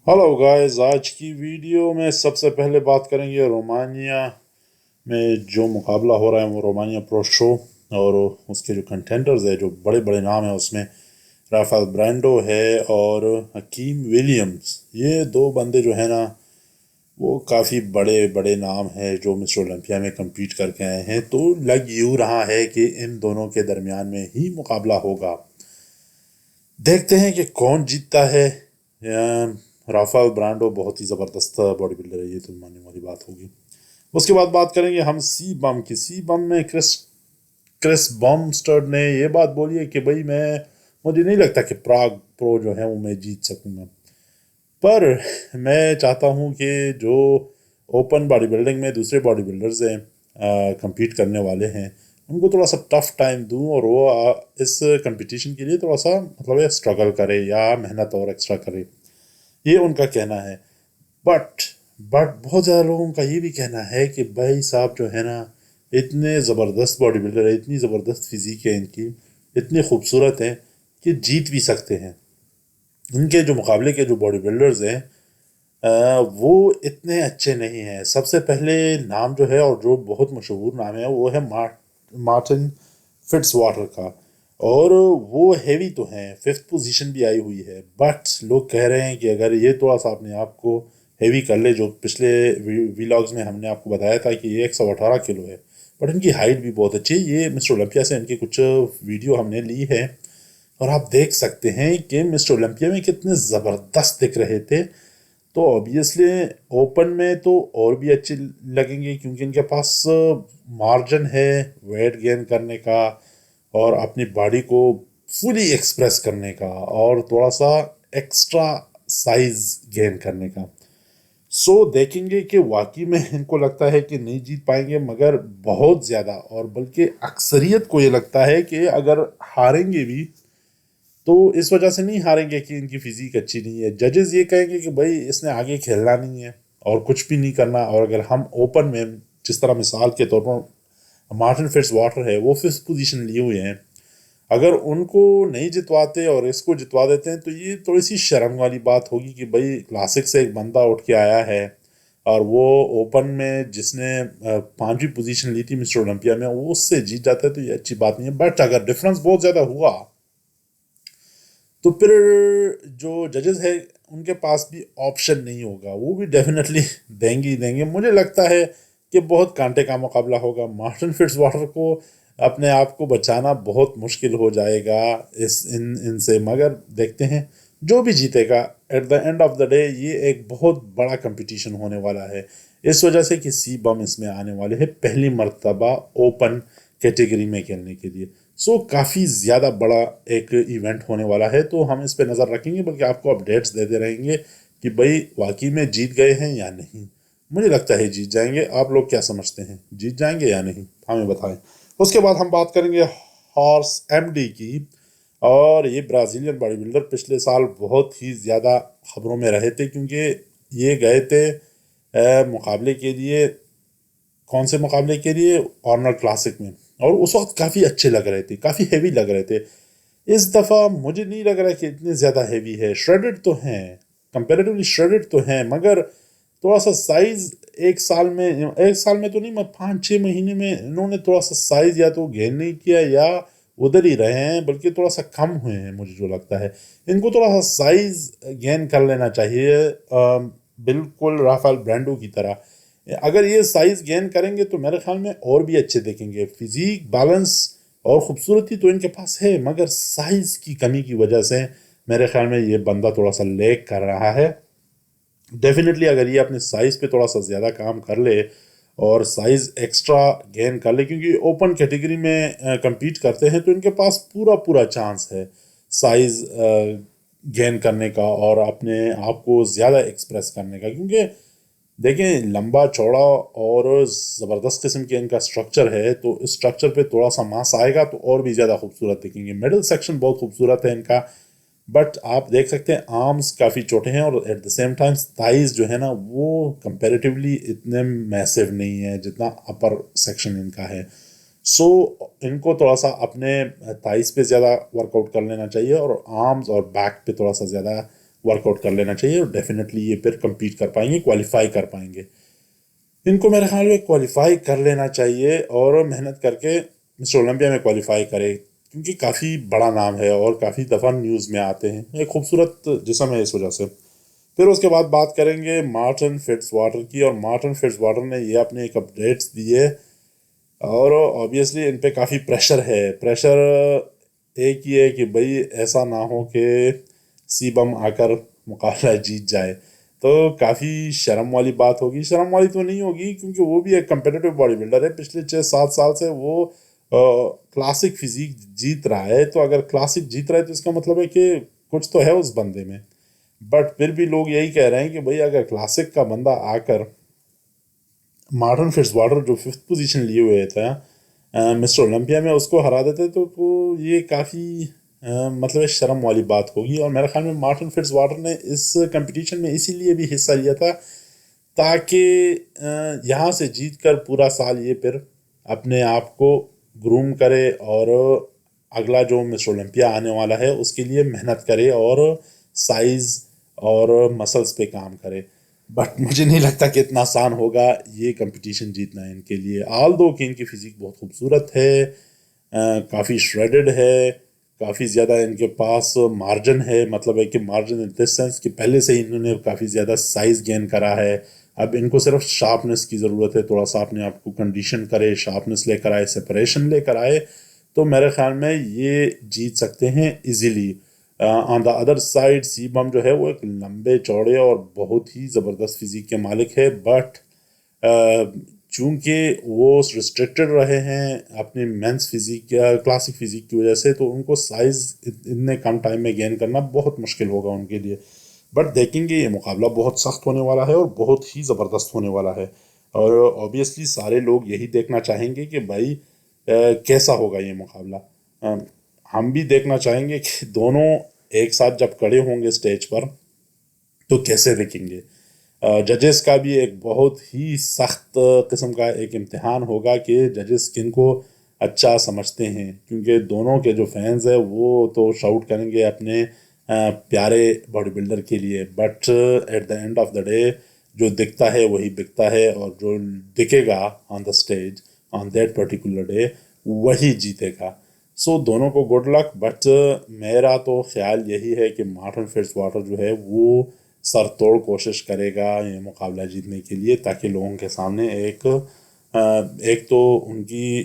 Hello guys, आज की video में सबसे पहले बात करेंगे रोमानिया में जो मुकाबला हो रहा है वो रोमानिया प्रो शो। और उसके जो कंटेंडर्स है, जो बड़े बड़े नाम है उसमें राफेल ब्रांडो है और हकीम विलियम्स। ये दो बंदे जो है ना, वो काफ़ी बड़े बड़े नाम हैं जो मिस्टर ओलंपिया में compete करके आए हैं। तो लग यूँ रहा है कि इन दोनों के दरमियान में ही मुकाबला होगा। देखते हैं कि कौन जीतता है। राफेल ब्रांडो बहुत ही ज़बरदस्त बॉडी बिल्डर है, ये तो मानने वाली बात होगी। उसके बाद बात करेंगे हम सी बम की। सी बम में क्रिस क्रिस बमस्टर्ड ने ये बात बोली है कि भाई मुझे नहीं लगता कि प्राग प्रो जो है वो मैं जीत सकूंगा। पर मैं चाहता हूँ कि जो ओपन बॉडी बिल्डिंग में दूसरे बॉडी बिल्डर्स हैं, compete करने वाले हैं, उनको थोड़ा सा टफ टाइम दूं और वो इस कंपटीशन के लिए थोड़ा सा मतलब स्ट्रगल करे या मेहनत और एक्स्ट्रा करे, ये उनका कहना है। बट बट बहुत ज़्यादा लोगों का ये भी कहना है कि भाई साहब जो है ना, इतने ज़बरदस्त बॉडी बिल्डर है, इतनी ज़बरदस्त फिजिक है इनकी, इतने खूबसूरत हैं कि जीत भी सकते हैं। इनके जो मुकाबले के जो बॉडी बिल्डर्स हैं, वो इतने अच्छे नहीं हैं। सबसे पहले नाम जो है और जो बहुत मशहूर नाम है वो है मार्टिन फिट्स वाटर का। और वो हैवी तो हैं, फिफ्थ पोजीशन भी आई हुई है। बट लोग कह रहे हैं कि अगर ये थोड़ा सा अपने आप को हैवी कर ले, जो पिछले वीलॉग्स में हमने आपको बताया था कि ये 118 किलो है। बट इनकी हाइट भी बहुत अच्छी है। ये मिस्टर ओलंपिया से इनकी कुछ वीडियो हमने ली है और आप देख सकते हैं कि मिस्टर ओलंपिया में कितने ज़बरदस्त दिख रहे थे। तो ऑब्वियसली ओपन में तो और भी अच्छे लगेंगे, क्योंकि इनके पास मार्जिन है वेट गेन करने का और अपनी बॉडी को फुली एक्सप्रेस करने का और थोड़ा सा एक्स्ट्रा साइज गेन करने का। देखेंगे कि वाकई में इनको लगता है कि नहीं जीत पाएंगे, मगर बहुत ज़्यादा और बल्कि अक्सरियत को ये लगता है कि अगर हारेंगे भी तो इस वजह से नहीं हारेंगे कि इनकी फिजिक अच्छी नहीं है। जजेस ये कहेंगे कि भाई इसने आगे खेलना नहीं है और कुछ भी नहीं करना। और अगर हम ओपन में जिस तरह मिसाल के तौर पर मार्टिन फिट्स वाटर है, वो फिफ्थ पोजीशन लिए हुए हैं, अगर उनको नहीं जितवाते और इसको जितवा देते हैं तो ये थोड़ी सी शर्म वाली बात होगी कि भाई क्लासिक से एक बंदा उठ के आया है और वो ओपन में जिसने पांचवी पोजीशन ली थी मिस्टर ओलंपिया में, वो उससे जीत जाता है, तो ये अच्छी बात नहीं है। बट अगर डिफरेंस बहुत ज़्यादा हुआ तो फिर जो जजेस है उनके पास भी ऑप्शन नहीं होगा, वो भी डेफिनेटली देंगे ही देंगे। मुझे लगता है कि बहुत कांटे का मुकाबला होगा। मार्टिन फिट्स वाटर को अपने आप को बचाना बहुत मुश्किल हो जाएगा इस इन इनसे, मगर देखते हैं जो भी जीतेगा। At the end of the day ये एक बहुत बड़ा कंपटीशन होने वाला है, इस वजह से कि सी बम इसमें आने वाले हैं पहली मर्तबा ओपन कैटेगरी में खेलने के लिए। काफ़ी ज़्यादा बड़ा एक इवेंट होने वाला है, तो हम इस पे नज़र रखेंगे, बल्कि आपको अपडेट्स देते रहेंगे कि भाई वाकई में जीत गए हैं या नहीं। मुझे लगता है जीत जाएंगे। आप लोग क्या समझते हैं, जीत जाएंगे या नहीं, हमें बताएं। उसके बाद हम बात करेंगे हॉर्स एमडी की। और ये ब्राज़ीलियन बॉडी बिल्डर पिछले साल बहुत ही ज़्यादा खबरों में रहे थे, क्योंकि ये गए थे मुकाबले के लिए। कौन से मुकाबले के लिए? आर्नल्ड क्लासिक में। और उस वक्त काफ़ी अच्छे लग रहे थे, काफ़ी हेवी लग रहे थे। इस दफ़ा मुझे नहीं लग रहा कि इतने ज़्यादा हेवी है। श्रेडेड तो हैं, कंपेरेटिवली श्रेडेड तो हैं, मगर थोड़ा सा साइज एक साल में तो नहीं, मैं 5-6 महीने में इन्होंने थोड़ा सा साइज या तो गेन नहीं किया या उधर ही रहे हैं, बल्कि थोड़ा सा कम हुए हैं। मुझे जो लगता है इनको थोड़ा सा साइज गेन कर लेना चाहिए, बिल्कुल राफेल ब्रांडो की तरह। अगर ये साइज गेन करेंगे तो मेरे ख्याल में और भी अच्छे देखेंगे। फिजिक बैलेंस और खूबसूरती तो इनके पास है, मगर साइज की कमी की वजह से मेरे ख्याल में ये बंदा थोड़ा सा लेग कर रहा है। डेफिनेटली अगर ये अपने साइज पे थोड़ा सा ज़्यादा काम कर ले और साइज एक्स्ट्रा गेन कर ले, क्योंकि ओपन कैटेगरी में compete करते हैं, तो इनके पास पूरा पूरा चांस है साइज गेन करने का और अपने आप को ज़्यादा एक्सप्रेस करने का। क्योंकि देखें, लंबा चौड़ा और ज़बरदस्त किस्म के इनका स्ट्रक्चर है, तो इस स्ट्रक्चर पे थोड़ा सा मांस आएगा तो और भी ज़्यादा खूबसूरत दिखेंगे। मिडल सेक्शन बहुत खूबसूरत है इनका, बट आप देख सकते हैं आर्म्स काफ़ी छोटे हैं और at the same time thighs जो है ना, वो कंपैरेटिवली इतने मैसिव नहीं है जितना अपर सेक्शन इनका है। इनको थोड़ा सा अपने थाइस पे ज़्यादा वर्कआउट कर लेना चाहिए और आर्म्स और बैक पे थोड़ा सा ज़्यादा वर्क आउट कर लेना चाहिए और डेफिनेटली ये फिर कम्पीट कर पाएंगे, क्वालिफाई कर पाएंगे। इनको मेरे ख्याल में क्वालिफाई कर लेना चाहिए और मेहनत करके मिस्टर ओलंपिया में क्वालिफाई करे, क्योंकि काफ़ी बड़ा नाम है और काफ़ी दफ़ा न्यूज़ में आते हैं। एक खूबसूरत जिस्म है इस वजह से। फिर उसके बाद बात करेंगे मार्टिन फिट्जवाटर की, और मार्टिन फिट्जवाटर ने ये अपने एक अपडेट्स दिए और ऑब्वियसली इन पे काफ़ी प्रेशर है। प्रेशर एक ही है कि भाई ऐसा ना हो कि सीबम आकर मुकाबला जीत जाए, तो काफ़ी शर्म वाली बात होगी। शर्म वाली तो नहीं होगी क्योंकि वो भी एक कम्पिटिटिव बॉडी बिल्डर है। पिछले 6-7 साल से वो क्लासिक फिजिक जीत रहा है, तो अगर क्लासिक जीत रहा है तो इसका मतलब है कि कुछ तो है उस बंदे में। बट फिर भी लोग यही कह रहे हैं कि भाई अगर क्लासिक का बंदा आकर मार्टिन फिट्जवाटर जो 5th पोजीशन लिए हुए था मिस्टर ओलंपिया में, उसको हरा देते तो ये काफ़ी मतलब शर्म वाली बात होगी। और मेरे ख्याल में मार्टिन फिट्जवाटर ने इस कंपटीशन में इसीलिए भी हिस्सा लिया था ताकि यहाँ से जीत कर पूरा साल ये फिर अपने आप को ग्रूम करे और अगला जो मिस्टर ओलंपिया आने वाला है उसके लिए मेहनत करे और साइज और मसल्स पे काम करे। बट मुझे नहीं लगता कि इतना आसान होगा ये कंपटीशन जीतना इनके लिए। आल दो कि इनकी फिजिक बहुत खूबसूरत है, काफ़ी श्रेडेड है, काफ़ी ज़्यादा इनके पास मार्जिन है। मतलब है कि मार्जिन इन दिस सेंस कि पहले से ही इन्होंने काफ़ी ज़्यादा साइज गेन करा है। अब इनको सिर्फ शार्पनेस की ज़रूरत है, थोड़ा सा अपने आप को कंडीशन करे, शार्पनेस लेकर आए, सेपरेशन लेकर आए, तो मेरे ख्याल में ये जीत सकते हैं easily. On the other side sebum जो है वो एक लंबे चौड़े और बहुत ही ज़बरदस्त फिजिक के मालिक है, बट चूँकि वो रिस्ट्रिक्टेड रहे हैं अपने मेंस फिजिक या क्लासिक फिजिक की वजह से, तो उनको साइज़ इतने कम टाइम में गेन करना बहुत मुश्किल होगा उनके लिए। बट देखेंगे, ये मुकाबला बहुत सख्त होने वाला है और बहुत ही ज़बरदस्त होने वाला है। और ऑब्वियसली सारे लोग यही देखना चाहेंगे कि भाई कैसा होगा ये मुकाबला। हम भी देखना चाहेंगे कि दोनों एक साथ जब खड़े होंगे स्टेज पर तो कैसे दिखेंगे। जजेस का भी एक बहुत ही सख्त किस्म का एक इम्तिहान होगा कि जजेस किन को अच्छा समझते हैं, क्योंकि दोनों के जो फैंस है वो तो शाउट करेंगे अपने प्यारे बॉडी बिल्डर के लिए, but at the end of the day जो दिखता है वही बिकता है, और जो दिखेगा on the stage on that particular day वही जीतेगा। सो दोनों को गुड लक। बट मेरा तो ख्याल यही है कि मार्टिन फिट्जवाटर जो है वो सर तोड़ कोशिश करेगा ये मुकाबला जीतने के लिए, ताकि लोगों के सामने एक तो उनकी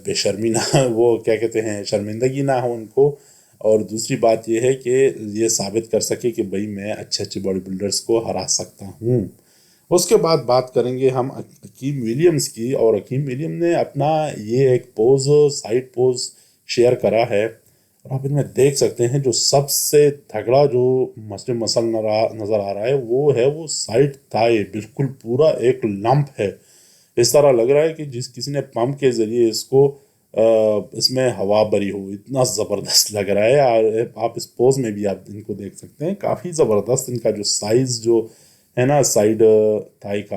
बेशर्मी ना वो क्या कहते हैं शर्मिंदगी ना हो उनको, और दूसरी बात ये है कि ये साबित कर सके कि भाई मैं अच्छे अच्छे बॉडी बिल्डर्स को हरा सकता हूँ। उसके बाद बात करेंगे हम अकीम विलियम्स की, और अकीम विलियम ने अपना ये एक पोज साइड पोज शेयर करा है, और आप इनमें देख सकते हैं जो सबसे तगड़ा जो मसल नज़र आ रहा है वो साइड थाई, बिल्कुल पूरा एक लंप है। इस तरह लग रहा है कि जिस किसी ने पंप के ज़रिए इसको इसमें हवा भरी हो, इतना ज़बरदस्त लग रहा है। और आप इस पोज में भी आप इनको देख सकते हैं, काफ़ी ज़बरदस्त इनका जो साइज़ जो है ना साइड थाई का,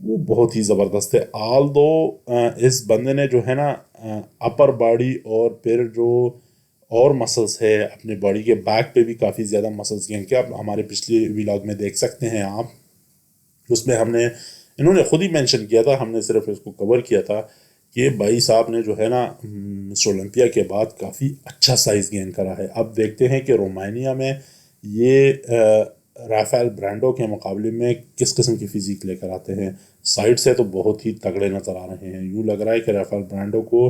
वो बहुत ही ज़बरदस्त है। आल दो इस बंदे ने जो है ना अपर बॉडी और फिर जो और मसल्स है अपने बॉडी के बैक पे भी काफ़ी ज़्यादा मसल्स गेन किया। आप हमारे पिछले व्लॉग में देख सकते हैं आप, उसमें इन्होंने खुद ही मेंशन किया था, हमने सिर्फ इसको कवर किया था कि भाई साहब ने जो है ना मिस्टर ओलंपिया के बाद काफ़ी अच्छा साइज़ गेन करा है। अब देखते हैं कि रोमानिया में ये राफेल ब्रांडो के मुकाबले में किस किस्म की फिजिक लेकर आते हैं। साइड से तो बहुत ही तगड़े नज़र आ रहे हैं। यूँ लग रहा है कि राफेल ब्रांडो को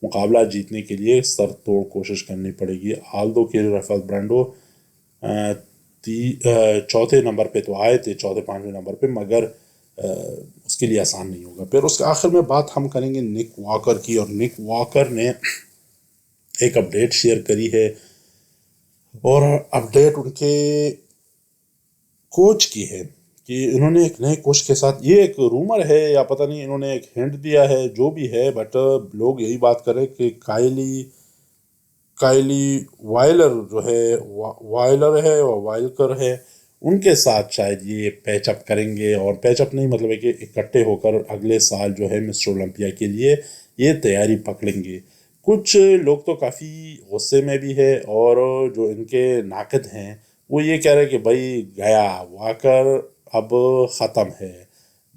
मुकाबला जीतने के लिए सर तोड़ कोशिश करनी पड़ेगी। हाल दो कि राफेल ब्रांडो चौथे नंबर पे तो आए थे, चौथे पाँचवें नंबर पे, मगर उसके लिए आसान नहीं होगा। फिर उसके आखिर में बात हम करेंगे निक वॉकर की, और निक वॉकर ने एक अपडेट शेयर करी है, और अपडेट उनके कोच की है कि इन्होंने एक नए कोच के साथ, ये एक रूमर है या पता नहीं इन्होंने एक हिंट दिया है जो भी है, बट लोग यही बात कर रहे हैं कि काइली वाइलर जो है वाइलर है और वाइलकर है, उनके साथ शायद ये पैचअप करेंगे। और पैचअप नहीं मतलब है कि इकट्ठे होकर अगले साल जो है मिस्टर ओलंपिया के लिए ये तैयारी पकड़ेंगे। कुछ लोग तो काफ़ी गुस्से में भी है, और जो इनके नाकद हैं وہ یہ کہہ رہے کہ بھائی گیا واکر اب ختم ہے،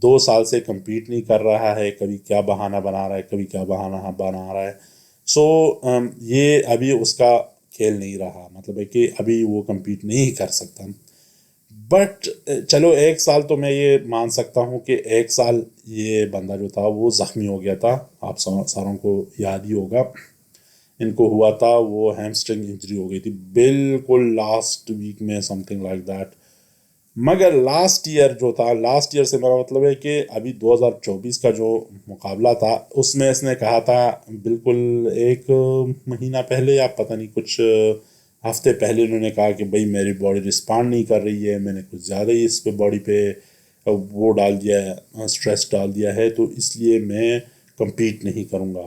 2 سال سے کمپیٹ نہیں کر رہا ہے، کبھی کیا بہانہ بنا رہا ہے، کبھی کیا بہانہ بنا رہا ہے. سو یہ ابھی اس کا کھیل نہیں رہا، مطلب ہے کہ ابھی وہ کمپیٹ نہیں کر سکتا. بٹ چلو 1 سال تو میں یہ مان سکتا ہوں کہ 1 سال یہ بندہ جو تھا وہ زخمی ہو گیا تھا. آپ ساروں کو یاد ہی ہوگا ان کو ہوا تھا، وہ ہیمسٹرنگ انجری ہو گئی تھی بالکل لاسٹ ویک میں، سم تھنگ لائک دیٹ. مگر لاسٹ ایئر جو تھا، لاسٹ ایئر سے میرا مطلب ہے کہ ابھی 2024 کا جو مقابلہ تھا اس میں اس نے کہا تھا بالکل 1 مہینہ پہلے یا پتہ نہیں کچھ ہفتے پہلے انہوں نے کہا کہ بھائی میری باڈی رسپانڈ نہیں کر رہی ہے، میں نے کچھ زیادہ ہی اس پہ باڈی پہ وہ ڈال دیا ہے، اسٹریس ڈال دیا ہے، تو اس لیے میں کمپیٹ نہیں کروں گا.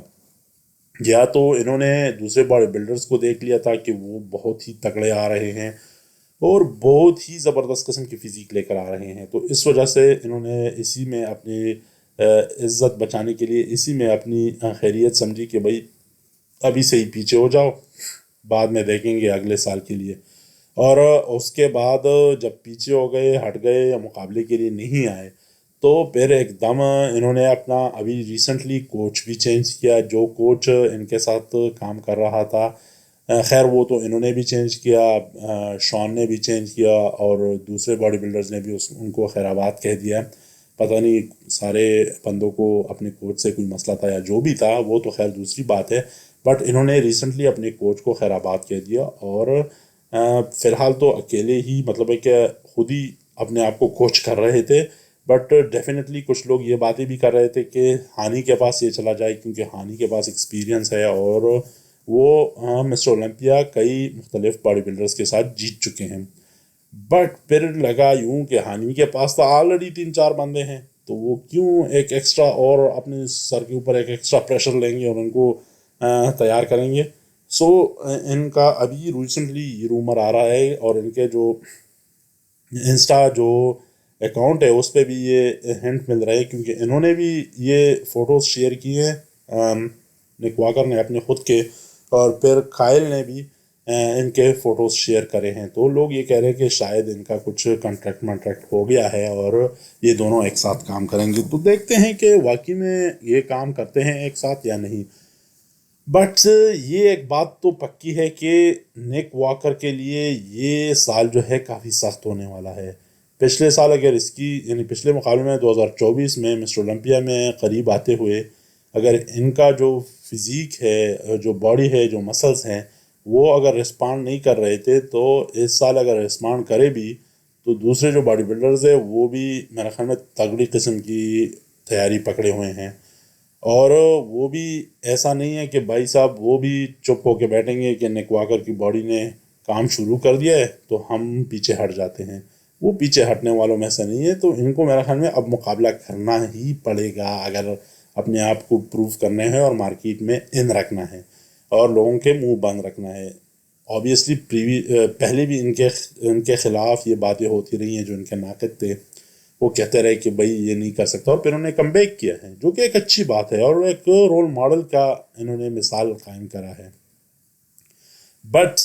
یا تو انہوں نے دوسرے باڈی بلڈرز کو دیکھ لیا تھا کہ وہ بہت ہی تگڑے آ رہے ہیں اور بہت ہی زبردست قسم کی فزیک لے کر آ رہے ہیں، تو اس وجہ سے انہوں نے اسی میں اپنی عزت بچانے کے لیے اسی میں اپنی خیریت سمجھی کہ بھائی ابھی سے ہی پیچھے ہو جاؤ، بعد میں دیکھیں گے اگلے سال کے لیے. اور اس کے بعد جب پیچھے ہو گئے، ہٹ گئے یا مقابلے کے لیے نہیں آئے، تو پھر ایک دم انہوں نے اپنا ابھی ریسنٹلی کوچ بھی چینج کیا. جو کوچ ان کے ساتھ کام کر رہا تھا، خیر وہ تو انہوں نے بھی چینج کیا، شان نے بھی چینج کیا، اور دوسرے باڈی بلڈرز نے بھی ان کو خیر آباد کہہ دیا. پتہ نہیں سارے بندوں کو اپنے کوچ سے کوئی مسئلہ تھا یا جو بھی تھا، وہ تو خیر دوسری بات ہے. بٹ انہوں نے ریسنٹلی اپنے کوچ کو خیر آباد کہہ دیا، اور فی الحال تو اکیلے ہی مطلب ہے کہ خود ہی اپنے آپ کو کوچ کر رہے تھے. بٹ ڈیفینیٹلی کچھ لوگ یہ باتیں بھی کر رہے تھے کہ ہانی کے پاس یہ چلا جائے، کیونکہ ہانی کے پاس ایکسپیرینس ہے اور وہ مسٹر اولمپیا کئی مختلف باڈی بلڈرز کے ساتھ جیت چکے ہیں. بٹ پھر لگا یوں کہ ہانی کے پاس تو آلریڈی 3-4 بندے ہیں، تو وہ کیوں ایک ایکسٹرا اور اپنے سر کے اوپر ایک ایکسٹرا پریشر لیں گے اور ان کو تیار کریں گے. سو ان کا ابھی ریسنٹلی یہ رومر آ رہا ہے، اور ان کے جو انسٹا جو اکاؤنٹ ہے اس پہ بھی یہ ہنٹ مل رہا ہے، کیونکہ انہوں نے بھی یہ فوٹوز شیئر کی ہیں، نک واکر نے اپنے خود کے، اور پھر کائل نے بھی ان کے فوٹوز شیئر کرے ہیں. تو لوگ یہ کہہ رہے ہیں کہ شاید ان کا کچھ کنٹریکٹ ہو گیا ہے اور یہ دونوں ایک ساتھ کام کریں گے. تو دیکھتے ہیں کہ واقعی میں یہ کام کرتے ہیں ایک ساتھ یا نہیں. بٹ یہ ایک بات تو پکی ہے کہ نک واکر کے لیے یہ سال جو ہے کافی سخت ہونے والا ہے. پچھلے سال اگر اس کی یعنی پچھلے مقابلے میں 2024 میں مسٹر اولمپیا میں قریب آتے ہوئے اگر ان کا جو فزیک ہے، جو باڈی ہے، جو مسلس ہیں، وہ اگر رسپانڈ نہیں کر رہے تھے، تو اس سال اگر رسپانڈ کرے بھی تو دوسرے جو باڈی بلڈرز ہیں وہ بھی میرے خیال میں تگڑی قسم کی تیاری پکڑے ہوئے ہیں. اور وہ بھی ایسا نہیں ہے کہ بھائی صاحب وہ بھی چپ ہو کے بیٹھیں گے کہ نک واکر کی باڈی نے کام شروع کر دیا ہے تو ہم پیچھے ہٹ جاتے ہیں. وہ پیچھے ہٹنے والوں میں سے نہیں ہے. تو ان کو میرے خیال میں اب مقابلہ کرنا ہی پڑے گا اگر اپنے آپ کو پروف کرنے ہیں اور مارکیٹ میں ان رکھنا ہے اور لوگوں کے منہ بند رکھنا ہے. آبویسلی پہلے بھی ان کے خلاف یہ باتیں ہوتی رہی ہیں، جو ان کے ناقد تھے وہ کہتے رہے کہ بھائی یہ نہیں کر سکتا، اور پھر انہوں نے کم بیک کیا ہے، جو کہ ایک اچھی بات ہے اور ایک رول ماڈل کا انہوں نے مثال قائم کرا ہے. بٹ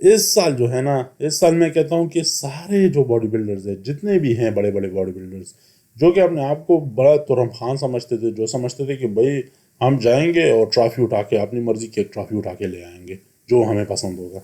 اس سال جو ہے نا، اس سال میں کہتا ہوں کہ سارے جو باڈی بلڈرز ہیں، جتنے بھی ہیں بڑے بڑے باڈی بلڈرز، جو کہ اپنے آپ کو بڑا ترم خان سمجھتے تھے، جو سمجھتے تھے کہ بھائی ہم جائیں گے اور ٹرافی اٹھا کے اپنی مرضی کی ایک ٹرافی اٹھا کے لے آئیں گے جو ہمیں پسند ہوگا،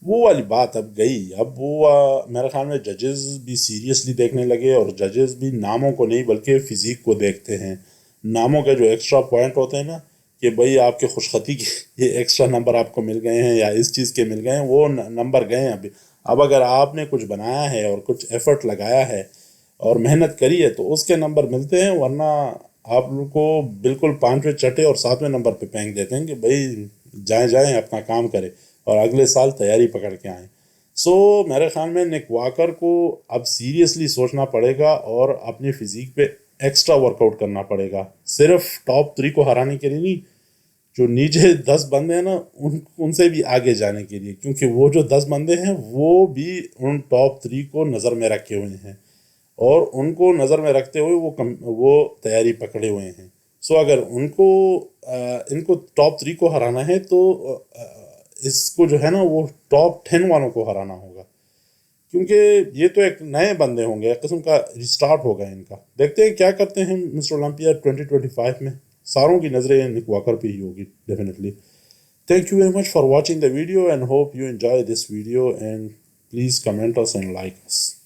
وہ والی بات اب گئی. اب وہ میرے خیال میں ججز بھی سیریسلی دیکھنے لگے، اور ججز بھی ناموں کو نہیں بلکہ فزیک کو دیکھتے ہیں. ناموں کے جو ایکسٹرا پوائنٹ ہوتے ہیں نا، کہ بھئی آپ کے خوشخطی کے یہ ایکسٹرا نمبر آپ کو مل گئے ہیں یا اس چیز کے مل گئے ہیں، وہ نمبر گئے ہیں ابھی. اب اگر آپ نے کچھ بنایا ہے اور کچھ ایفرٹ لگایا ہے اور محنت کری ہے تو اس کے نمبر ملتے ہیں، ورنہ آپ لوگ کو بالکل 5ویں چٹے اور 7ویں نمبر پہ پھینک دیتے ہیں کہ بھئی جائیں اپنا کام کرے اور اگلے سال تیاری پکڑ کے آئیں. سو میرے خیال میں نک واکر کو اب سیریسلی سوچنا پڑے گا اور اپنی فزیک پہ ایکسٹرا ورک آؤٹ کرنا پڑے گا، صرف ٹاپ 3 کو ہرانے کے لیے نہیں، جو نیچے 10 بندے ہیں نا ان سے بھی آگے جانے کے لیے، کیونکہ وہ جو 10 بندے ہیں وہ بھی ان ٹاپ 3 کو نظر میں رکھے ہوئے ہیں اور ان کو نظر میں رکھتے ہوئے وہ تیاری پکڑے ہوئے ہیں. سو اگر ان کو ٹاپ 3 کو ہرانا ہے تو اس کو جو ہے نا وہ ٹاپ 10 والوں کو ہرانا ہوگا. کیونکہ یہ تو ایک نئے بندے ہوں گے، ایک قسم کا ریسٹارٹ ہوگا ان کا. دیکھتے ہیں کیا کرتے ہیں مسٹر اولمپیا 2025 میں. ساروں کی نظریں نک واکر پہ ہی ہوگی definitely. Thank you very much for watching the video and hope you enjoy this video, and please comment us and like us.